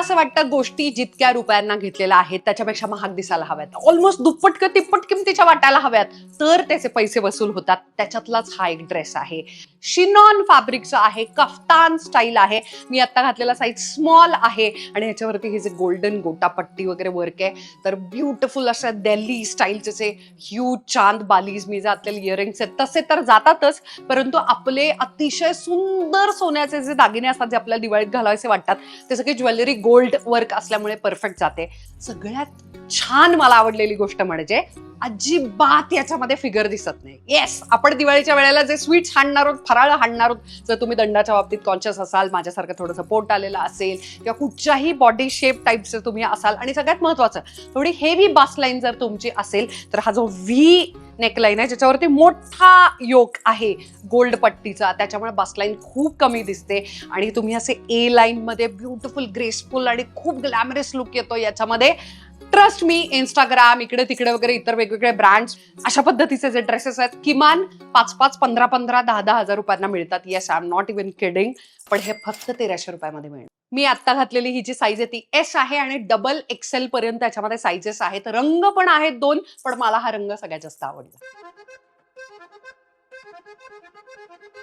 असं वाटतं गोष्टी जितक्या रुपयांना घेतलेल्या आहेत त्याच्यापेक्षा महाग दिसायला हव्यात, ऑलमोस्ट दुप्पट किंवा तिप्पट किमतीच्या वाटायला हव्यात, तर त्याचे पैसे वसूल होतात. त्याच्यातलाच हा एक ड्रेस आहे. शिनॉन फॅब्रिकचा आहे, कफ्तान स्टाईल आहे. मी आता घातलेला साईज स्मॉल आहे आणि ह्याच्यावरती हे जे गोल्डन गोटापट्टी वगैरे वर्क आहे, तर ब्युटिफुल अशा दिल्ली स्टाईलचे जे ह्यूज चांद बालीज मी घातलेले इयरिंग्स आहेत तसे तर जातातच, परंतु आपले अतिशय सुंदर सोन्याचे जे दागिने असतात जे आपल्याला दिवाळीत घालायचे वाटतात ते सगळे ज्वेलरी गोल्ड वर्क असल्यामुळे परफेक्ट जाते. सगळ्यात छान मला आवडलेली गोष्ट म्हणजे अजिबात याच्यामध्ये फिगर दिसत नाही. येस, आपण दिवाळीच्या वेळेला जे स्वीट्स हाणणार आहोत, फराळ हाणणार आहोत, जर तुम्ही दंडाच्या बाबतीत कॉन्शियस असाल, माझ्यासारखं थोडंसं पोट आलेलं असेल किंवा कुठच्याही बॉडी शेप टाईपचे तुम्ही असाल, आणि सगळ्यात महत्वाचं थोडी हेवी बास्ट लाईन जर तुमची असेल, तर हा जो व्ही नेकलाईन आहे ज्याच्यावरती मोठा योक आहे गोल्ड पट्टीचा, त्याच्यामुळे बास्ट लाईन खूप कमी दिसते आणि तुम्ही असे ए लाईन मध्ये ब्युटिफुल ग्रेसफुल आणि खूप ग्लॅमरस लुक येतो याच्यामध्ये. ट्रस्ट मी, इंस्टाग्राम इकडे तिकडे वगैरे इतर वेगवेगळे ब्रँड्स अशा पद्धतीचे जे ड्रेसेस आहेत किमान 5-5, 15-15, 10-10 हजार रुपयांना मिळतात. Yes, I am not even kidding. पण हे फक्त 1300 रुपयामध्ये मिळेल. मी आता घातलेली ही जी साईज आहे ती एस आहे आणि डबल एक्सेल पर्यंत याच्यामध्ये साईजेस आहेत. रंग पण आहेत 2, पण मला हा रंग सगळ्यात जास्त आवडला.